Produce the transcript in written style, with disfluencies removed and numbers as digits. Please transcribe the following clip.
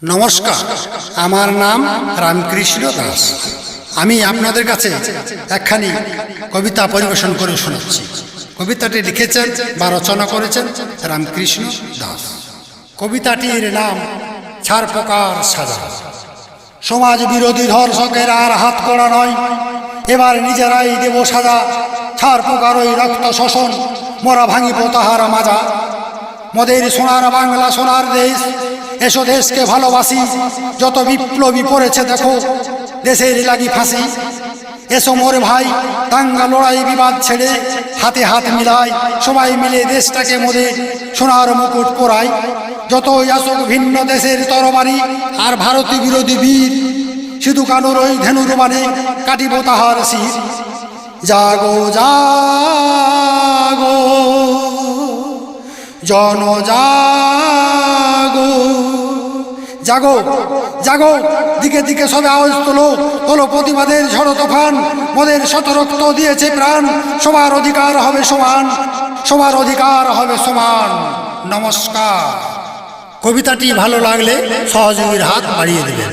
নমস্কার, আমার নাম রামকৃষ্ণ দাস। আমি আপনাদের কাছে একখানি কবিতা পরিবেশন করে শোনাচ্ছি। কবিতাটি লিখেছেন বা রচনা করেছেন রামকৃষ্ণ দাস। কবিতাটির নাম ছাড় পোকার সাজা। সমাজ বিরোধী ধর্ষকের আর হাত করা নয়, এবার নিজেরাই দেব সাজা। ছাড় পোকার ওই রক্ত শোষণ, মোরা ভাঙিব তাহার মাজা। মোদের সোনার বাংলা সোনার দেশ, এসো দেশকে ভালোবাসি। যত বিপ্লবী পড়েছে দেখো, দেশের লাগি ফাঁসি। এসো মোর ভাই, দাঙ্গা লড়াই বিবাদ ছেড়ে হাতে হাত মিলাই, সবাই মিলে দেশটাকে মোদের সোনার মুকুট পরাই। যতই আসুক ভিন্ন দেশের তরবারি আর ভারতীয় বিরোধী বীর, শুধু কানুর ওই ধেনুর মানে কাটিব তাহার শির। জাগো জাগো জনজাগো, জাগো জাগো, দিকে দিকে সবে আওয়াজ তোলো, তোলো প্রতিবাদের ঝড়ো তুফান। মোদের শতরক্ত দিয়েছে প্রাণ, সবার অধিকার হবে সমান, সবার অধিকার হবে সমান। নমস্কার। কবিতাটি ভালো লাগলে সহযোগীর হাত বাড়িয়ে দেবেন।